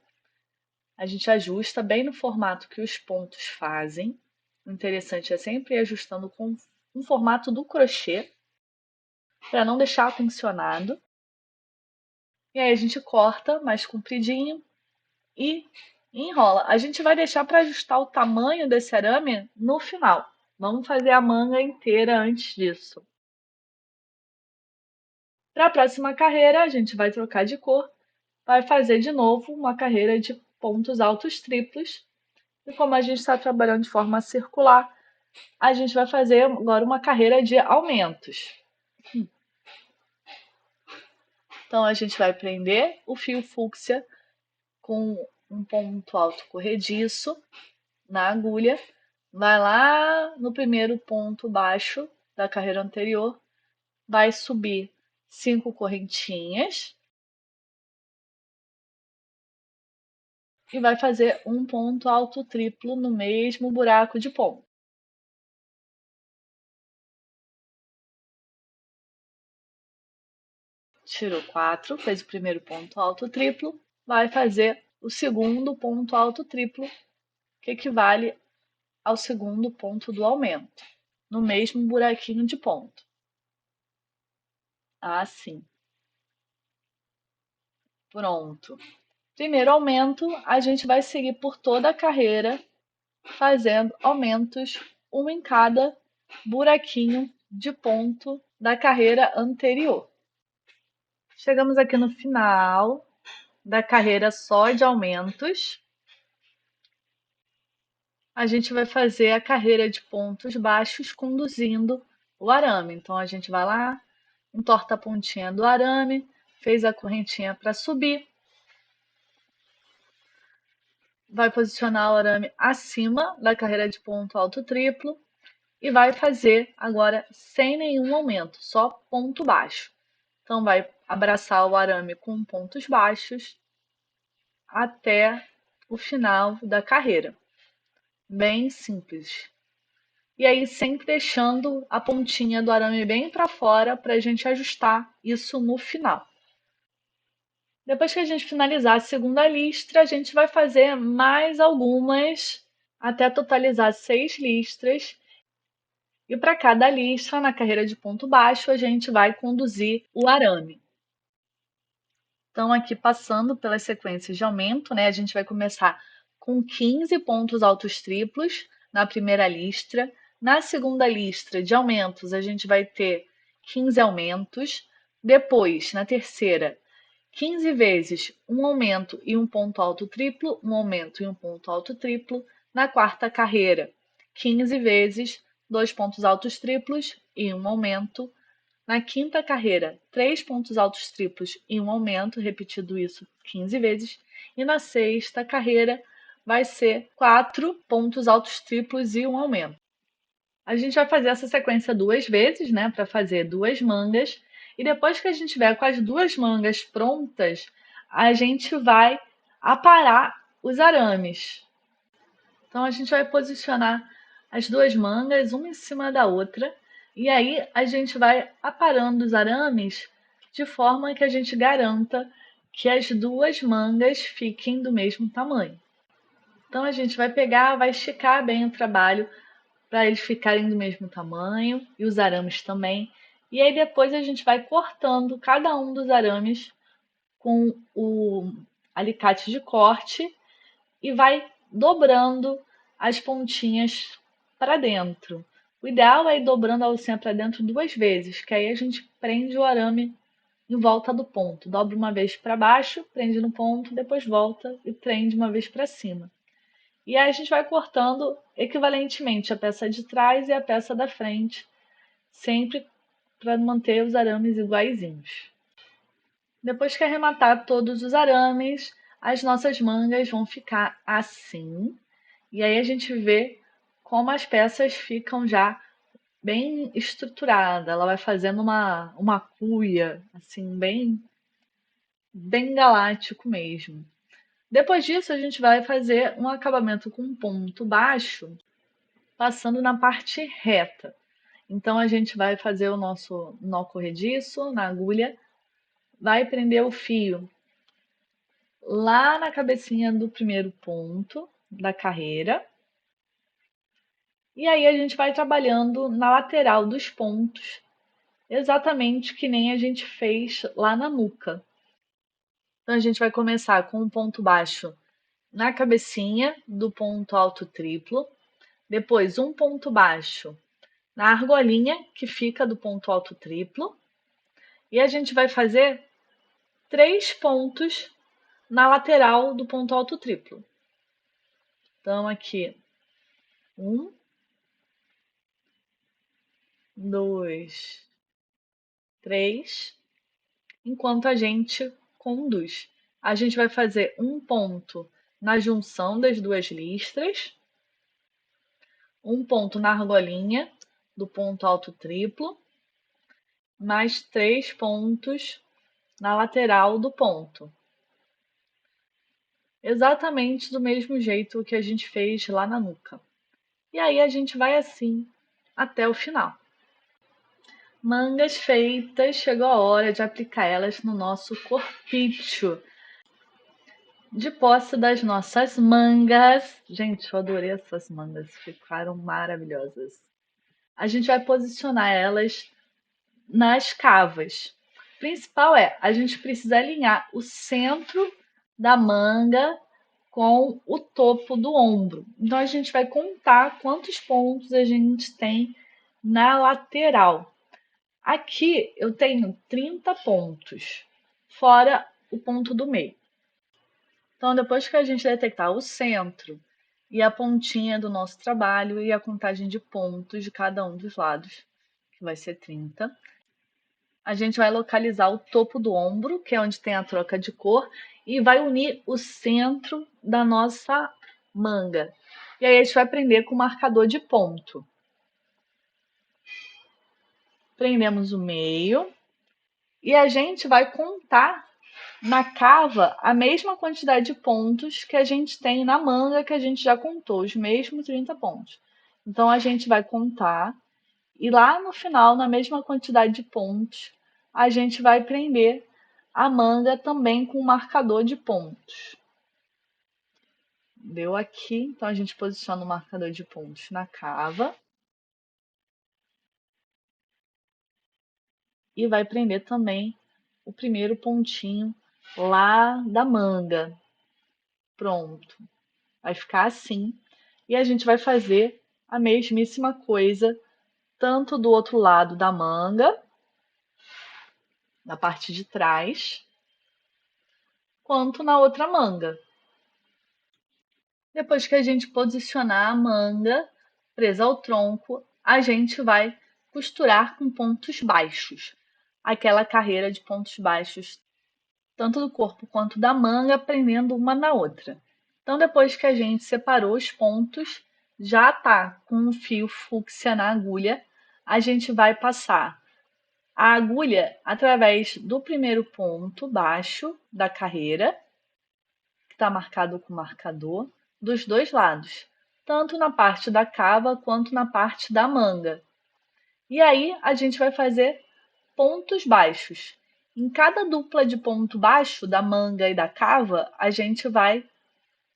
A gente ajusta bem no formato que os pontos fazem. O interessante é sempre ir ajustando com um formato do crochê, para não deixar tensionado. E aí a gente corta mais compridinho e enrola. A gente vai deixar para ajustar o tamanho desse arame no final. Vamos fazer a manga inteira antes disso. Para a próxima carreira, a gente vai trocar de cor, vai fazer de novo uma carreira de pontos altos triplos. E como a gente está trabalhando de forma circular, a gente vai fazer agora uma carreira de aumentos. Então, a gente vai prender o fio fúcsia com um ponto alto corrediço na agulha, vai lá no primeiro ponto baixo da carreira anterior, vai subir 5 correntinhas e vai fazer um ponto alto triplo no mesmo buraco de ponto. Tirou 4, fez o primeiro ponto alto triplo, vai fazer o segundo ponto alto triplo, que equivale ao segundo ponto do aumento, no mesmo buraquinho de ponto. Assim. Pronto. Primeiro aumento, a gente vai seguir por toda a carreira, fazendo aumentos, um em cada buraquinho de ponto da carreira anterior. Chegamos aqui no final da carreira só de aumentos. A gente vai fazer a carreira de pontos baixos conduzindo o arame. Então, a gente vai lá, entorta a pontinha do arame, fez a correntinha para subir, vai posicionar o arame acima da carreira de ponto alto triplo e vai fazer agora sem nenhum aumento, só ponto baixo. Então, vai abraçar o arame com pontos baixos até o final da carreira. Bem simples. E aí, sempre deixando a pontinha do arame bem para fora para a gente ajustar isso no final. Depois que a gente finalizar a segunda listra, a gente vai fazer mais algumas até totalizar 6 listras. E para cada listra, na carreira de ponto baixo, a gente vai conduzir o arame. Então, aqui passando pelas sequências de aumento, né, a gente vai começar com 15 pontos altos triplos na primeira listra. Na segunda listra de aumentos, a gente vai ter 15 aumentos. Depois, na terceira, 15 vezes um aumento e um ponto alto triplo, um aumento e um ponto alto triplo. Na quarta carreira, 15 vezes dois pontos altos triplos e um aumento. Na quinta carreira, 3 pontos altos triplos e um aumento, repetido isso 15 vezes. E na sexta carreira vai ser 4 pontos altos triplos e um aumento. A gente vai fazer essa sequência 2 vezes, né, para fazer 2 mangas. E depois que a gente tiver com as 2 mangas prontas, a gente vai aparar os arames. Então, a gente vai posicionar as 2 mangas, uma em cima da outra, e aí a gente vai aparando os arames de forma que a gente garanta que as 2 mangas fiquem do mesmo tamanho. Então, a gente vai pegar, vai esticar bem o trabalho para eles ficarem do mesmo tamanho e os arames também. E aí depois a gente vai cortando cada um dos arames com o alicate de corte e vai dobrando as pontinhas para dentro. O ideal é ir dobrando a alcinha para dentro 2 vezes, que aí a gente prende o arame em volta do ponto. Dobra uma vez para baixo, prende no ponto, depois volta e prende uma vez para cima. E aí a gente vai cortando equivalentemente a peça de trás e a peça da frente, sempre para manter os arames iguaizinhos. Depois que arrematar todos os arames, as nossas mangas vão ficar assim. E aí a gente vê como as peças ficam já bem estruturadas. Ela vai fazendo uma cuia, assim, bem galáctico mesmo. Depois disso, a gente vai fazer um acabamento com um ponto baixo, passando na parte reta. Então, a gente vai fazer o nosso nó corrediço na agulha, vai prender o fio lá na cabecinha do primeiro ponto da carreira. E aí a gente vai trabalhando na lateral dos pontos, exatamente que nem a gente fez lá na nuca. Então a gente vai começar com um ponto baixo na cabecinha do ponto alto triplo, depois um ponto baixo na argolinha que fica do ponto alto triplo, e a gente vai fazer 3 pontos na lateral do ponto alto triplo. Então aqui, 1, 2, 3, enquanto a gente conduz. A gente vai fazer um ponto na junção das 2 listras, um ponto na argolinha do ponto alto triplo, mais 3 pontos na lateral do ponto. Exatamente do mesmo jeito que a gente fez lá na nuca. E aí a gente vai assim até o final. Mangas feitas, chegou a hora de aplicar elas no nosso corpício. De posse das nossas mangas. Gente, eu adorei essas mangas, ficaram maravilhosas. A gente vai posicionar elas nas cavas. O principal é, a gente precisa alinhar o centro da manga com o topo do ombro. Então a gente vai contar quantos pontos a gente tem na lateral. Aqui eu tenho 30 pontos, fora o ponto do meio. Então, depois que a gente detectar o centro e a pontinha do nosso trabalho e a contagem de pontos de cada um dos lados, que vai ser 30, a gente vai localizar o topo do ombro, que é onde tem a troca de cor, e vai unir o centro da nossa manga. E aí a gente vai prender com o marcador de ponto. Prendemos o meio, E a gente vai contar na cava a mesma quantidade de pontos que a gente tem na manga, que a gente já contou, os mesmos 30 pontos. Então a gente vai contar e lá no final, na mesma quantidade de pontos, a gente vai prender a manga também com um marcador de pontos. Deu aqui, então a gente posiciona o marcador de pontos na cava e vai prender também o primeiro pontinho lá da manga. Pronto. Vai ficar assim. E a gente vai fazer a mesmíssima coisa tanto do outro lado da manga, na parte de trás, quanto na outra manga. Depois que a gente posicionar a manga presa ao tronco, a gente vai costurar com pontos baixos. Aquela carreira de pontos baixos, tanto do corpo quanto da manga, prendendo uma na outra. Então, depois que a gente separou os pontos, já tá com o fio fúcsia na agulha, a gente vai passar a agulha através do primeiro ponto baixo da carreira, que está marcado com marcador, dos dois lados, tanto na parte da cava quanto na parte da manga. E aí a gente vai fazer pontos baixos. Em cada dupla de ponto baixo da manga e da cava, a gente vai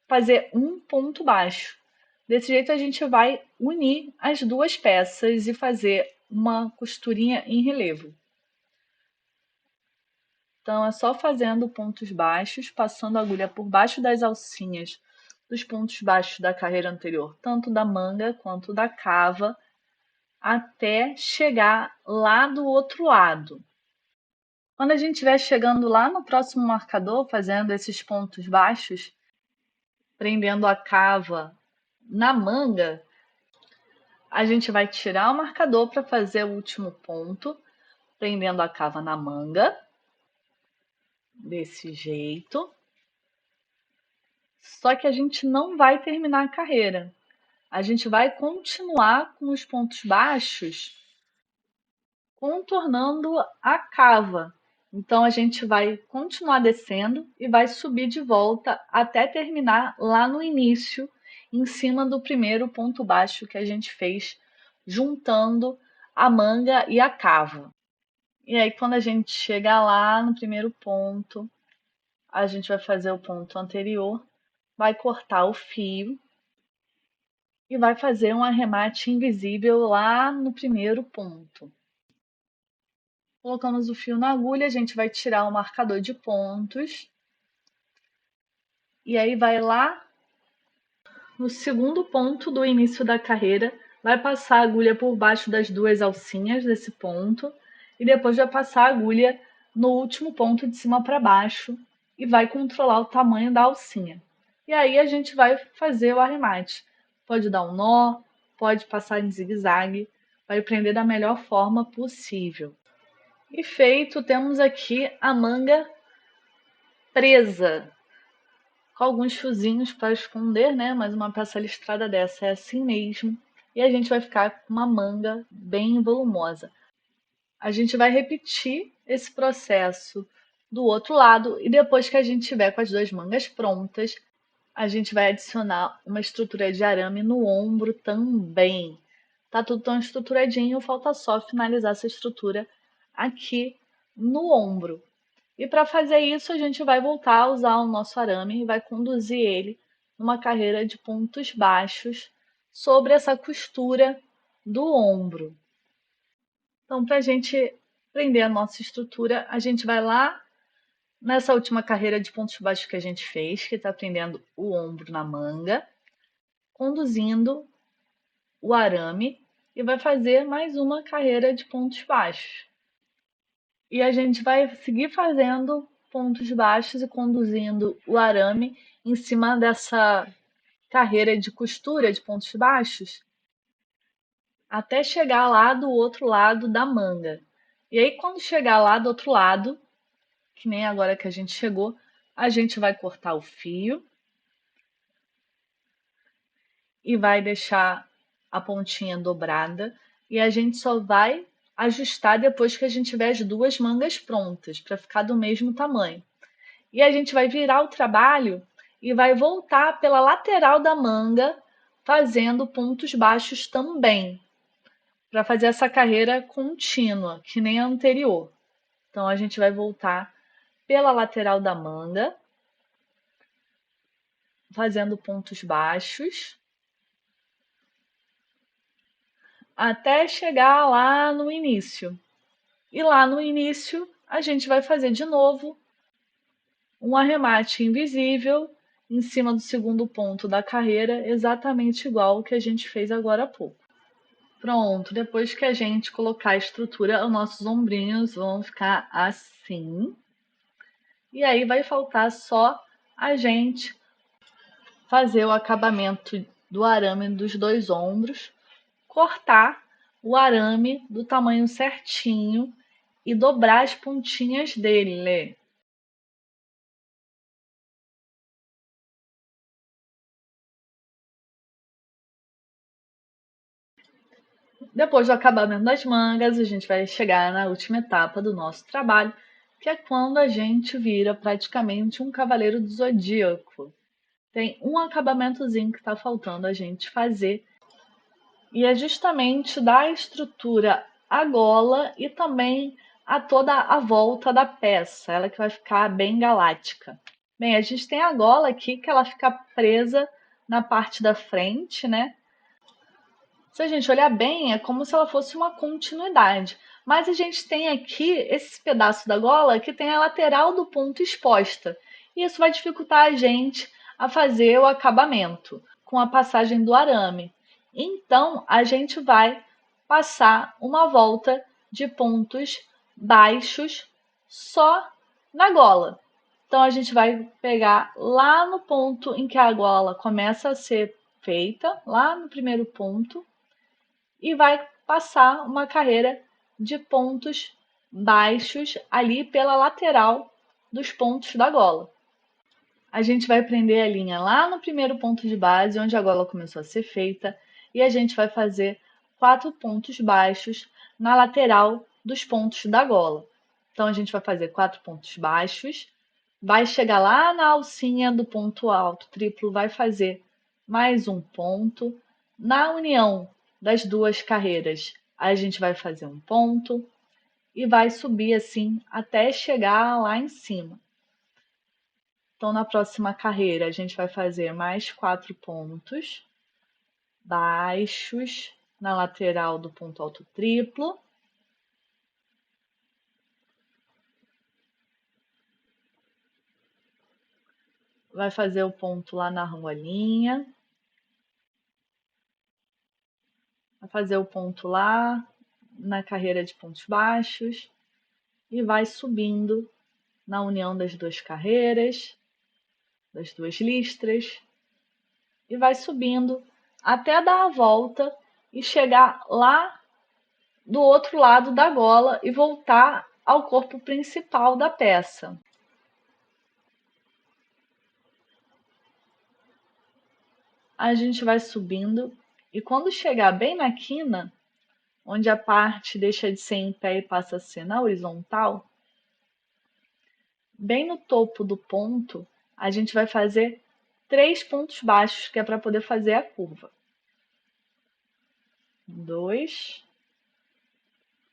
fazer um ponto baixo. Desse jeito a gente vai unir as duas peças e fazer uma costurinha em relevo. Então é só fazendo pontos baixos, passando a agulha por baixo das alcinhas dos pontos baixos da carreira anterior, tanto da manga quanto da cava, até chegar lá do outro lado. Quando a gente estiver chegando lá no próximo marcador, fazendo esses pontos baixos, prendendo a cava na manga, a gente vai tirar o marcador para fazer o último ponto, prendendo a cava na manga, desse jeito. Só que a gente não vai terminar a carreira. A gente vai continuar com os pontos baixos, contornando a cava. Então a gente vai continuar descendo e vai subir de volta até terminar lá no início, em cima do primeiro ponto baixo que a gente fez, juntando a manga e a cava. E aí, quando a gente chegar lá no primeiro ponto, a gente vai fazer o ponto anterior, vai cortar o fio e vai fazer um arremate invisível lá no primeiro ponto. Colocamos o fio na agulha, a gente vai tirar o marcador de pontos e aí vai lá no segundo ponto do início da carreira, vai passar a agulha por baixo das duas alcinhas desse ponto e depois vai passar a agulha no último ponto de cima para baixo e vai controlar o tamanho da alcinha. E aí a gente vai fazer o arremate. Pode dar um nó, pode passar em zigue-zague, vai prender da melhor forma possível. E feito, temos aqui a manga presa, com alguns fiozinhos para esconder, né? Mas uma peça listrada dessa é assim mesmo. E a gente vai ficar com uma manga bem volumosa. A gente vai repetir esse processo do outro lado e depois que a gente tiver com as duas mangas prontas, a gente vai adicionar uma estrutura de arame no ombro também. Tá tudo tão estruturadinho, falta só finalizar essa estrutura aqui no ombro. E para fazer isso, a gente vai voltar a usar o nosso arame e vai conduzir ele numa carreira de pontos baixos sobre essa costura do ombro. Então, para a gente prender a nossa estrutura, a gente vai lá nessa última carreira de pontos baixos que a gente fez, que está prendendo o ombro na manga, conduzindo o arame e vai fazer mais uma carreira de pontos baixos. E a gente vai seguir fazendo pontos baixos e conduzindo o arame em cima dessa carreira de costura de pontos baixos até chegar lá do outro lado da manga. E aí, quando chegar lá do outro lado, que nem agora que a gente chegou, a gente vai cortar o fio e vai deixar a pontinha dobrada e a gente só vai ajustar depois que a gente tiver as duas mangas prontas, para ficar do mesmo tamanho. E a gente vai virar o trabalho e vai voltar pela lateral da manga, fazendo pontos baixos também, para fazer essa carreira contínua, que nem a anterior. Então, a gente vai voltar pela lateral da manga, fazendo pontos baixos, até chegar lá no início. E lá no início, a gente vai fazer de novo um arremate invisível em cima do segundo ponto da carreira, exatamente igual o que a gente fez agora há pouco. Pronto, depois que a gente colocar a estrutura, os nossos ombrinhos vão ficar assim. E aí vai faltar só a gente fazer o acabamento do arame dos dois ombros, cortar o arame do tamanho certinho e dobrar as pontinhas dele. Depois do acabamento das mangas, a gente vai chegar na última etapa do nosso trabalho, que é quando a gente vira praticamente um cavaleiro do zodíaco. Tem um acabamentozinho que está faltando a gente fazer, e é justamente dar estrutura à gola e também a toda a volta da peça, ela que vai ficar bem galáctica. Bem, a gente tem a gola aqui que ela fica presa na parte da frente, né? Se a gente olhar bem, é como se ela fosse uma continuidade. Mas a gente tem aqui esse pedaço da gola que tem a lateral do ponto exposta. E isso vai dificultar a gente a fazer o acabamento com a passagem do arame. Então, a gente vai passar uma volta de pontos baixos só na gola. Então, a gente vai pegar lá no ponto em que a gola começa a ser feita, lá no primeiro ponto, e vai passar uma carreira de pontos baixos ali pela lateral dos pontos da gola. A gente vai prender a linha lá no primeiro ponto de base, onde a gola começou a ser feita, e a gente vai fazer 4 pontos baixos na lateral dos pontos da gola. Então, a gente vai fazer 4 pontos baixos, vai chegar lá na alcinha do ponto alto triplo, vai fazer mais um ponto. Na união das duas carreiras, a gente vai fazer um ponto e vai subir assim até chegar lá em cima. Então, na próxima carreira, a gente vai fazer mais 4 pontos baixos na lateral do ponto alto triplo. Vai fazer o ponto lá na argolinha. Vai fazer o ponto lá na carreira de pontos baixos e vai subindo na união das duas carreiras, das duas listras, e vai subindo até dar a volta e chegar lá do outro lado da gola e voltar ao corpo principal da peça. A gente vai subindo e quando chegar bem na quina, onde a parte deixa de ser em pé e passa a ser na horizontal, bem no topo do ponto, a gente vai fazer 3 pontos baixos, que é para poder fazer a curva. 2,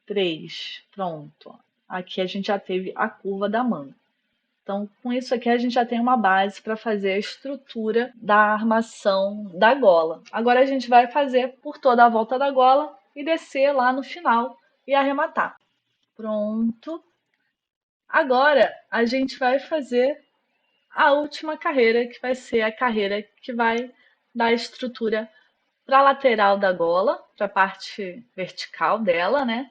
3, pronto. Aqui a gente já teve a curva da manga. Então, com isso aqui, a gente já tem uma base para fazer a estrutura da armação da gola. Agora, a gente vai fazer por toda a volta da gola e descer lá no final e arrematar. Pronto. Agora, a gente vai fazer a última carreira, que vai ser a carreira que vai dar estrutura para a lateral da gola, para a parte vertical dela, né?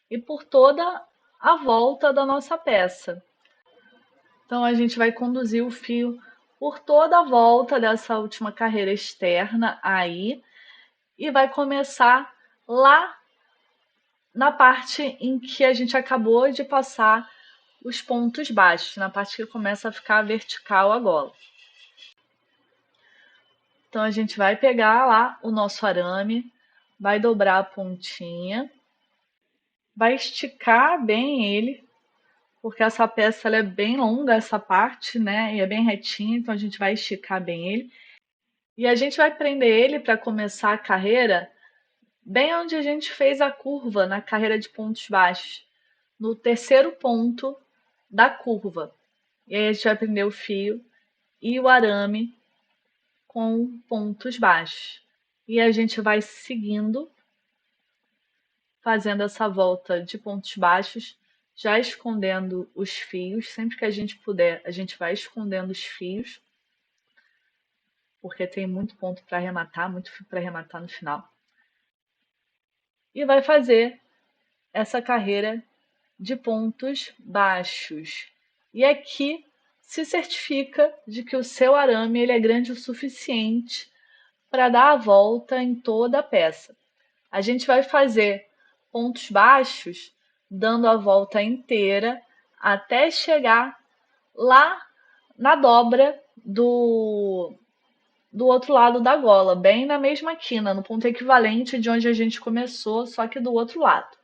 E por toda a volta da nossa peça. Então, a gente vai conduzir o fio por toda a volta dessa última carreira externa aí e vai começar lá na parte em que a gente acabou de passar os pontos baixos, na parte que começa a ficar vertical a gola. Então, a gente vai pegar lá o nosso arame, vai dobrar a pontinha vai esticar bem ele, porque essa peça ela é bem longa, essa parte, né? E é bem retinha, então a gente vai esticar bem ele. E a gente vai prender ele para começar a carreira bem onde a gente fez a curva na carreira de pontos baixos, no terceiro ponto da curva. E aí a gente vai prender o fio e o arame com pontos baixos. E a gente vai seguindo, fazendo essa volta de pontos baixos, já escondendo os fios. Sempre que a gente puder, a gente vai escondendo os fios, porque tem muito ponto para arrematar, muito fio para arrematar no final. E vai fazer essa carreira de pontos baixos. E aqui se certifica de que o seu arame ele é grande o suficiente para dar a volta em toda a peça. A gente vai fazer pontos baixos dando a volta inteira até chegar lá na dobra do outro lado da gola, bem na mesma quina, no ponto equivalente de onde a gente começou, só que do outro lado.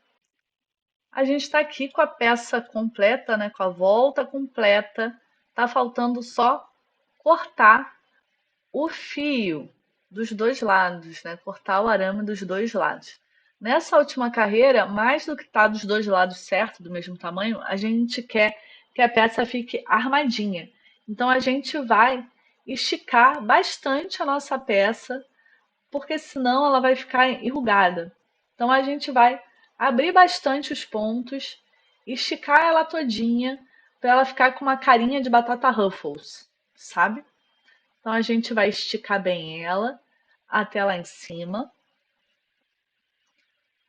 A gente está aqui com a peça completa, né, com a volta completa. Tá faltando só cortar o fio dos dois lados, né? Cortar o arame dos dois lados. Nessa última carreira, mais do que tá dos dois lados certo, do mesmo tamanho, a gente quer que a peça fique armadinha. Então a gente vai esticar bastante a nossa peça, porque senão ela vai ficar enrugada. Então a gente vai abrir bastante os pontos, esticar ela todinha, para ela ficar com uma carinha de batata Ruffles, sabe? Então a gente vai esticar bem ela até lá em cima,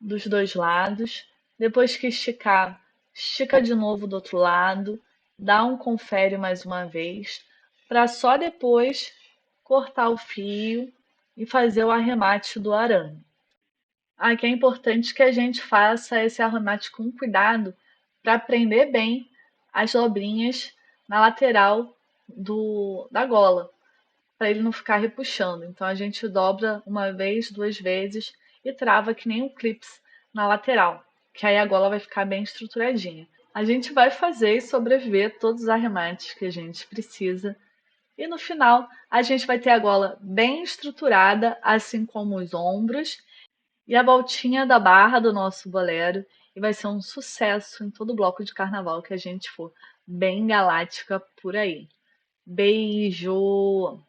dos dois lados. Depois que esticar, estica de novo do outro lado, dá um confere mais uma vez, para só depois cortar o fio e fazer o arremate do arame. Aqui é importante que a gente faça esse arremate com cuidado para prender bem as dobrinhas na lateral da gola, para ele não ficar repuxando. Então a gente dobra uma vez, duas vezes e trava que nem um clips na lateral, que aí a gola vai ficar bem estruturadinha. A gente vai fazer e sobreviver todos os arremates que a gente precisa. E no final a gente vai ter a gola bem estruturada, assim como os ombros e a voltinha da barra do nosso bolero. E vai ser um sucesso em todo bloco de carnaval que a gente for, bem galáctica por aí. Beijo!